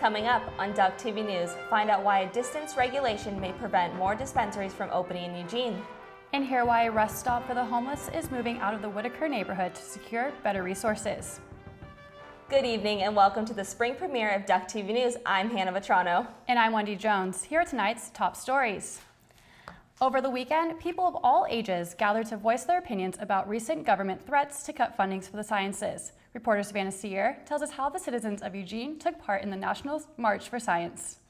Coming up on Duck TV News, find out why a distance regulation may prevent more dispensaries from opening in Eugene. And hear why a rest stop for the homeless is moving out of the Whitaker neighborhood to secure better resources. Good evening and welcome to the spring premiere of Duck TV News. I'm Hannah Vetrano. And I'm Wendy Jones. Here are tonight's top stories. Over the weekend, people of all ages gathered to voice their opinions about recent government threats to cut fundings for the sciences. Reporter Savannah Sear tells us how the citizens of Eugene took part in the National March for Science.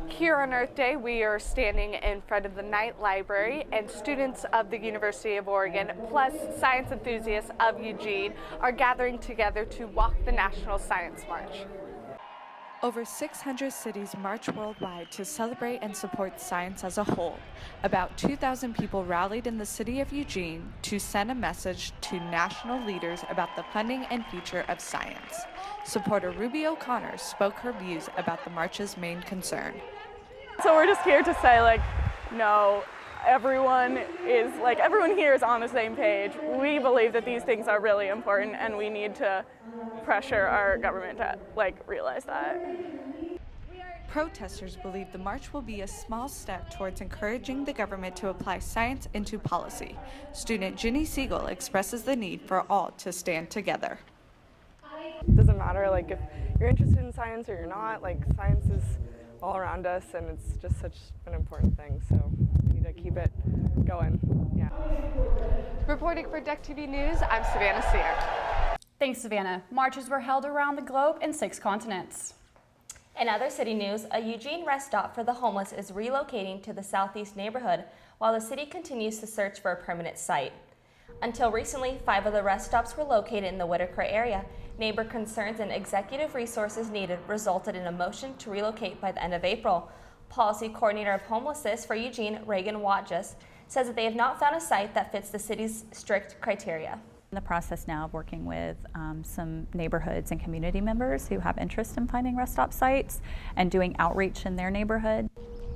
Here on Earth Day, we are standing in front of the Knight Library, and students of the University of Oregon, plus science enthusiasts of Eugene, are gathering together to walk the National Science March. Over 600 cities march worldwide to celebrate and support science as a whole. About 2,000 people rallied in the city of Eugene to send a message to national leaders about the funding and future of science. Supporter Ruby O'Connor spoke her views about the march's main concern. So we're just here to say, no, everyone here is on the same page. We believe that these things are really important and we need to pressure our government to realize that. Protesters believe the march will be a small step towards encouraging the government to apply science into policy. Student Ginny Siegel expresses the need for all to stand together. It doesn't matter if you're interested in science or you're not, science is all around us and it's just such an important thing, so we need to keep it going. Yeah. Reporting for Duck TV News, I'm Savannah Sear. Thanks, Savannah. Marches were held around the globe in 6 continents. In other city news, a Eugene rest stop for the homeless is relocating to the southeast neighborhood while the city continues to search for a permanent site. Until recently, 5 of the rest stops were located in the Whitaker area. Neighbor concerns and executive resources needed resulted in a motion to relocate by the end of April. Policy Coordinator of Homelessness for Eugene, Reagan Watjes, says that they have not found a site that fits the city's strict criteria. In the process now of working with some neighborhoods and community members who have interest in finding rest stop sites and doing outreach in their neighborhood.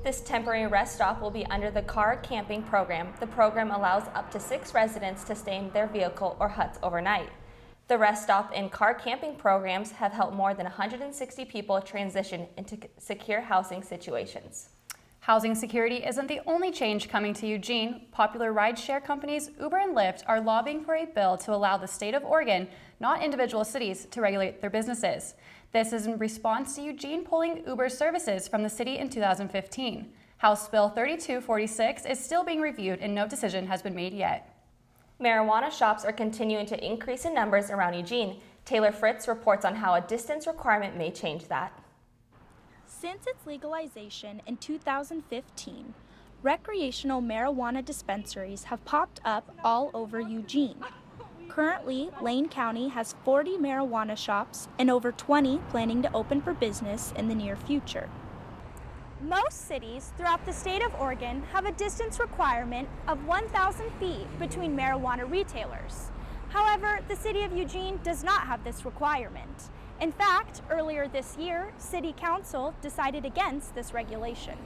This temporary rest stop will be under the car camping program. The program allows up to 6 residents to stay in their vehicle or huts overnight. The rest stop and car camping programs have helped more than 160 people transition into secure housing situations. Housing security isn't the only change coming to Eugene. Popular rideshare companies Uber and Lyft are lobbying for a bill to allow the state of Oregon, not individual cities, to regulate their businesses. This is in response to Eugene pulling Uber services from the city in 2015. House Bill 3246 is still being reviewed and no decision has been made yet. Marijuana shops are continuing to increase in numbers around Eugene. Taylor Fritz reports on how a distance requirement may change that. Since its legalization in 2015, recreational marijuana dispensaries have popped up all over Eugene. Currently, Lane County has 40 marijuana shops and over 20 planning to open for business in the near future. Most cities throughout the state of Oregon have a distance requirement of 1,000 feet between marijuana retailers. However, the city of Eugene does not have this requirement. In fact, earlier this year, City Council decided against this regulation.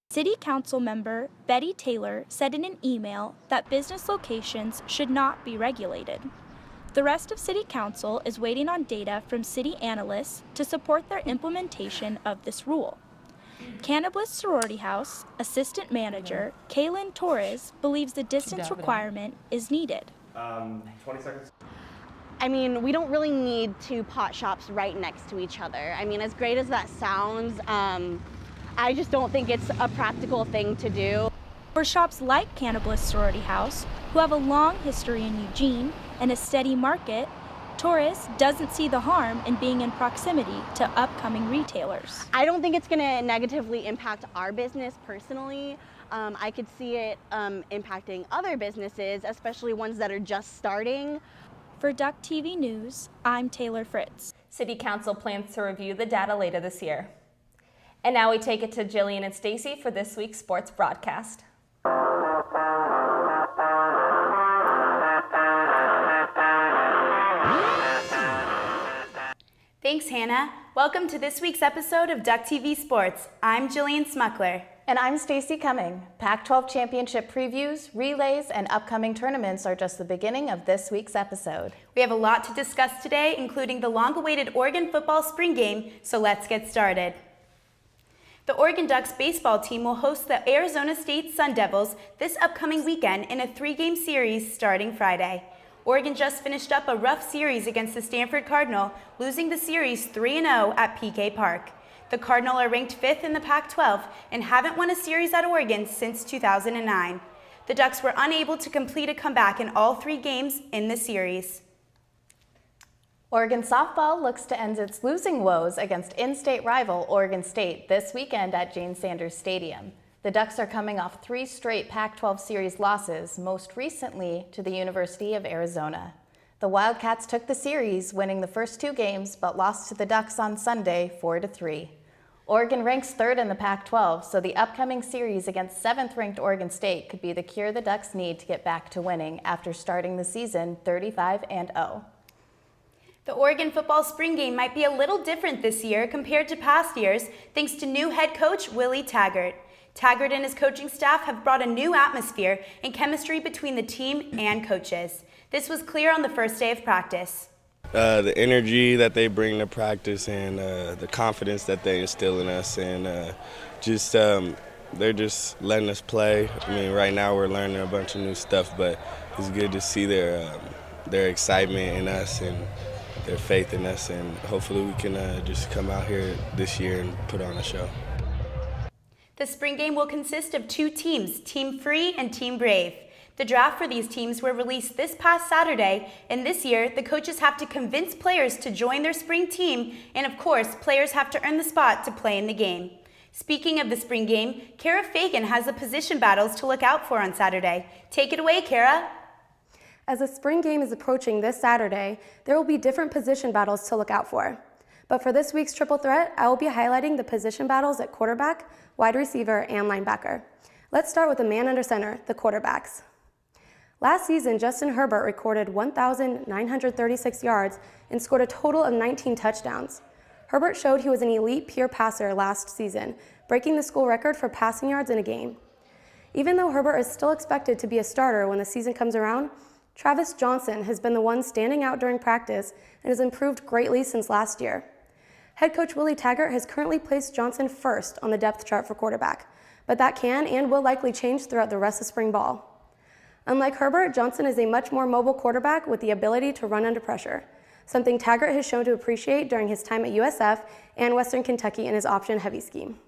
City Council member Betty Taylor said in an email that business locations should not be regulated. The rest of City Council is waiting on data from city analysts to support their implementation of this rule. Cannabis Sorority House Assistant Manager Kaylin Torres believes the distance requirement is needed. 20 seconds. I mean, we don't really need 2 pot shops right next to each other. I mean, as great as that sounds, I just don't think it's a practical thing to do. For shops like Cannabis Sorority House, who have a long history in Eugene and a steady market, Torres doesn't see the harm in being in proximity to upcoming retailers. I don't think it's going to negatively impact our business personally. I could see it impacting other businesses, especially ones that are just starting. For Duck TV News, I'm Taylor Fritz. City Council plans to review the data later this year. And now we take it to Jillian and Stacy for this week's sports broadcast. Thanks, Hannah. Welcome to this week's episode of Duck TV Sports. I'm Jillian Smuckler. And I'm Stacy Cumming. Pac-12 championship previews, relays, and upcoming tournaments are just the beginning of this week's episode. We have a lot to discuss today, including the long-awaited Oregon football spring game, so let's get started. The Oregon Ducks baseball team will host the Arizona State Sun Devils this upcoming weekend in a 3-game series starting Friday. Oregon just finished up a rough series against the Stanford Cardinal, losing the series 3-0 at PK Park. The Cardinal are ranked 5th in the Pac-12 and haven't won a series at Oregon since 2009. The Ducks were unable to complete a comeback in all 3 games in the series. Oregon softball looks to end its losing woes against in-state rival Oregon State this weekend at Jane Sanders Stadium. The Ducks are coming off 3 straight Pac-12 series losses, most recently to the University of Arizona. The Wildcats took the series, winning the first 2 games, but lost to the Ducks on Sunday 4-3. Oregon ranks 3rd in the Pac-12, so the upcoming series against 7th-ranked Oregon State could be the cure the Ducks need to get back to winning after starting the season 35-0. The Oregon football spring game might be a little different this year compared to past years, thanks to new head coach Willie Taggart. Taggart and his coaching staff have brought a new atmosphere and chemistry between the team and coaches. This was clear on the first day of practice. The energy that they bring to practice and the confidence that they instill in us, and they're just letting us play. I mean, right now we're learning a bunch of new stuff, but it's good to see their excitement in us and their faith in us, and hopefully we can just come out here this year and put on a show. The spring game will consist of 2 teams, Team Free and Team Brave. The draft for these teams were released this past Saturday, and this year the coaches have to convince players to join their spring team, and of course, players have to earn the spot to play in the game. Speaking of the spring game, Kara Fagan has the position battles to look out for on Saturday. Take it away, Kara. As the spring game is approaching this Saturday, there will be different position battles to look out for. But for this week's triple threat, I will be highlighting the position battles at quarterback, wide receiver, and linebacker. Let's start with the man under center, the quarterbacks. Last season, Justin Herbert recorded 1,936 yards and scored a total of 19 touchdowns. Herbert showed he was an elite pure passer last season, breaking the school record for passing yards in a game. Even though Herbert is still expected to be a starter when the season comes around, Travis Johnson has been the one standing out during practice and has improved greatly since last year. Head coach Willie Taggart has currently placed Johnson first on the depth chart for quarterback, but that can and will likely change throughout the rest of spring ball. Unlike Herbert, Johnson is a much more mobile quarterback with the ability to run under pressure, something Taggart has shown to appreciate during his time at USF and Western Kentucky in his option heavy scheme.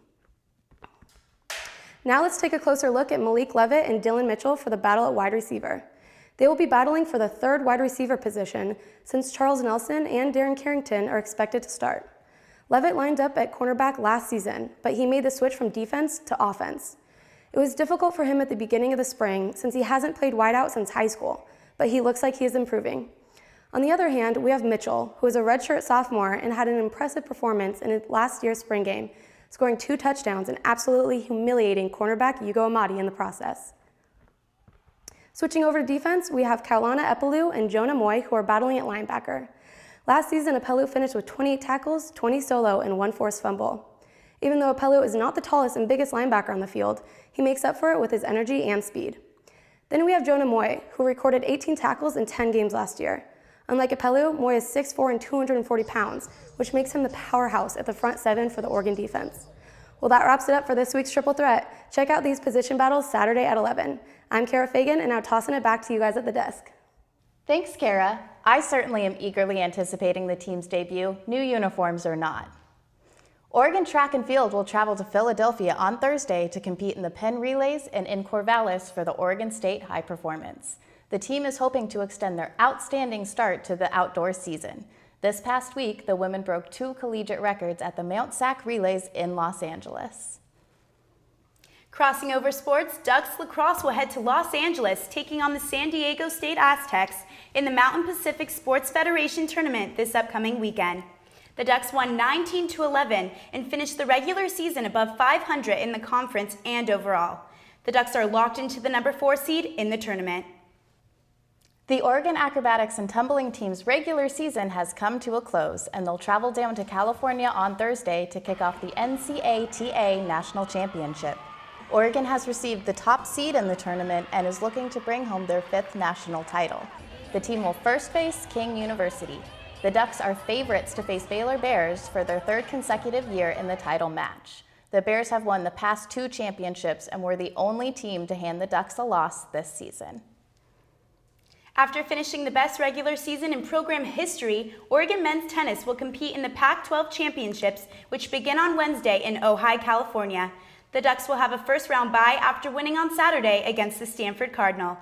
Now let's take a closer look at Malik Levitt and Dylan Mitchell for the battle at wide receiver. They will be battling for the 3rd wide receiver position since Charles Nelson and Darren Carrington are expected to start. Levitt lined up at cornerback last season, but he made the switch from defense to offense. It was difficult for him at the beginning of the spring since he hasn't played wideout since high school, but he looks like he is improving. On the other hand, we have Mitchell, who is a redshirt sophomore and had an impressive performance in last year's spring game, scoring 2 touchdowns and absolutely humiliating cornerback Hugo Amadi in the process. Switching over to defense, we have Kaulana Epelu and Jonah Moy, who are battling at linebacker. Last season, Epelu finished with 28 tackles, 20 solo, and 1 forced fumble. Even though Epelu is not the tallest and biggest linebacker on the field, he makes up for it with his energy and speed. Then we have Jonah Moy, who recorded 18 tackles in 10 games last year. Unlike Epelu, Moy is 6'4" and 240 pounds, which makes him the powerhouse at the front 7 for the Oregon defense. Well, that wraps it up for this week's triple threat. Check out these position battles Saturday at 11. I'm Kara Fagan, and now tossing it back to you guys at the desk. Thanks, Kara. I certainly am eagerly anticipating the team's debut, new uniforms or not. Oregon Track and Field will travel to Philadelphia on Thursday to compete in the Penn Relays and in Corvallis for the Oregon State High Performance. The team is hoping to extend their outstanding start to the outdoor season. This past week, the women broke 2 collegiate records at the Mount Sac Relays in Los Angeles. Crossing over sports, Ducks lacrosse will head to Los Angeles, taking on the San Diego State Aztecs in the Mountain Pacific Sports Federation tournament this upcoming weekend. The Ducks won 19-11 and finished the regular season above 500 in the conference and overall. The Ducks are locked into the number 4 seed in the tournament. The Oregon Acrobatics and Tumbling team's regular season has come to a close, and they'll travel down to California on Thursday to kick off the NCATA National Championship. Oregon has received the top seed in the tournament and is looking to bring home their 5th national title. The team will first face King University. The Ducks are favorites to face Baylor Bears for their 3rd consecutive year in the title match. The Bears have won the past 2 championships and were the only team to hand the Ducks a loss this season. After finishing the best regular season in program history, Oregon men's tennis will compete in the Pac-12 championships, which begin on Wednesday in Ojai, California. The Ducks will have a first-round bye after winning on Saturday against the Stanford Cardinal.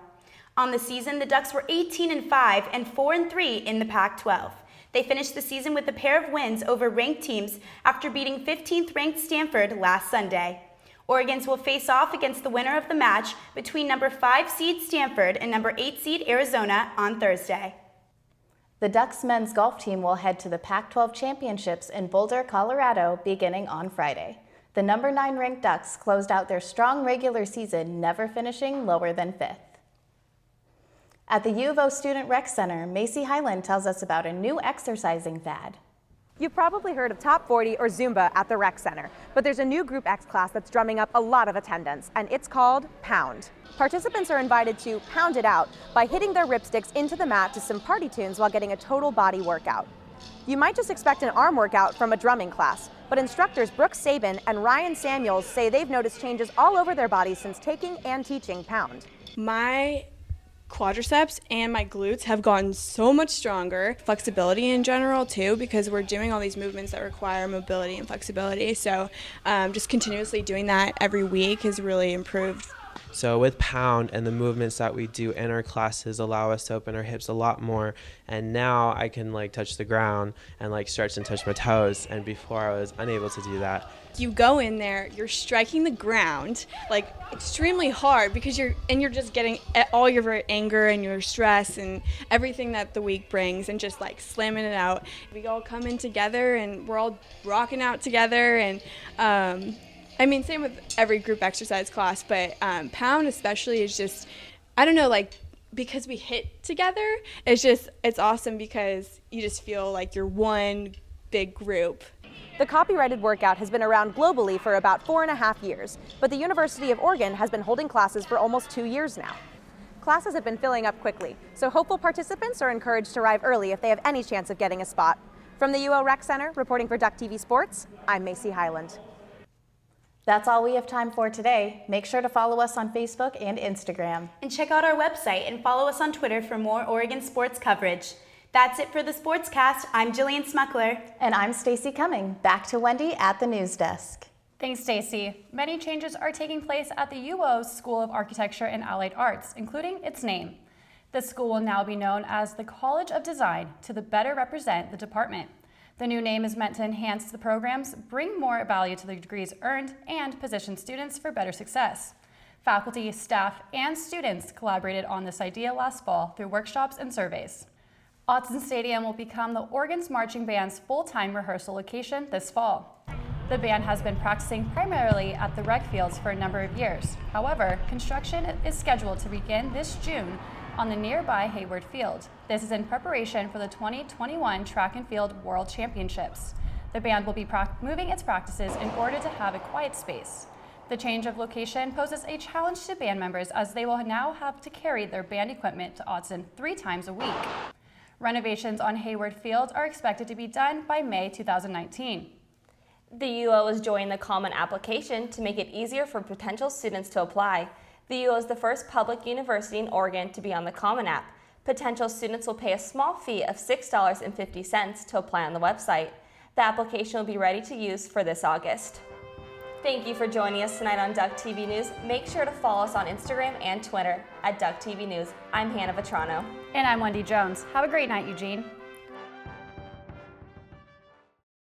On the season, the Ducks were 18-5 and 4-3 in the Pac-12. They finished the season with a pair of wins over ranked teams after beating 15th-ranked Stanford last Sunday. Oregons will face off against the winner of the match between number 5 seed Stanford and number 8 seed Arizona on Thursday. The Ducks men's golf team will head to the Pac-12 championships in Boulder, Colorado, beginning on Friday. The number 9 ranked Ducks closed out their strong regular season, never finishing lower than 5th. At the U of O Student Rec Center, Macy Highland tells us about a new exercising fad. You've probably heard of Top 40 or Zumba at the Rec Center, but there's a new Group X class that's drumming up a lot of attendance, and it's called Pound. Participants are invited to pound it out by hitting their ripsticks into the mat to some party tunes while getting a total body workout. You might just expect an arm workout from a drumming class, but instructors Brooke Sabin and Ryan Samuels say they've noticed changes all over their bodies since taking and teaching Pound. My quadriceps and my glutes have gotten so much stronger. Flexibility in general too, because we're doing all these movements that require mobility and flexibility. So just continuously doing that every week has really improved. So with Pound and the movements that we do in our classes allow us to open our hips a lot more, and now I can touch the ground and stretch and touch my toes, and before I was unable to do that. You go in there, you're striking the ground extremely hard because you're just getting all your anger and your stress and everything that the week brings and just slamming it out. We all come in together and we're all rocking out together, and same with every group exercise class, but Pound especially is just, I don't know, because we hit together, it's awesome because you just feel like you're one big group. The copyrighted workout has been around globally for about 4.5 years, but the University of Oregon has been holding classes for almost 2 years now. Classes have been filling up quickly, so hopeful participants are encouraged to arrive early if they have any chance of getting a spot. From the UO Rec Center, reporting for Duck TV Sports, I'm Macy Highland. That's all we have time for today. Make sure to follow us on Facebook and Instagram. And check out our website and follow us on Twitter for more Oregon sports coverage. That's it for the Sportscast. I'm Jillian Smuckler. And I'm Stacy Cumming. Back to Wendy at the news desk. Thanks, Stacy. Many changes are taking place at the UO School of Architecture and Allied Arts, including its name. The school will now be known as the College of Design to better represent the department. The new name is meant to enhance the programs, bring more value to the degrees earned, and position students for better success. Faculty, staff, and students collaborated on this idea last fall through workshops and surveys. Autzen Stadium will become the Oregon's marching band's full-time rehearsal location this fall. The band has been practicing primarily at the rec fields for a number of years. However, construction is scheduled to begin this June on the nearby Hayward Field. This is in preparation for the 2021 Track and Field World Championships. The band will be moving its practices in order to have a quiet space. The change of location poses a challenge to band members as they will now have to carry their band equipment to Autzen 3 times a week. Renovations on Hayward Field are expected to be done by May 2019. The UO is joining the Common application to make it easier for potential students to apply. The UO is the first public university in Oregon to be on the Common App. Potential students will pay a small fee of $6.50 to apply on the website. The application will be ready to use for this August. Thank you for joining us tonight on Duck TV News. Make sure to follow us on Instagram and Twitter at Duck TV News. I'm Hannah Vetrano. And I'm Wendy Jones. Have a great night, Eugene.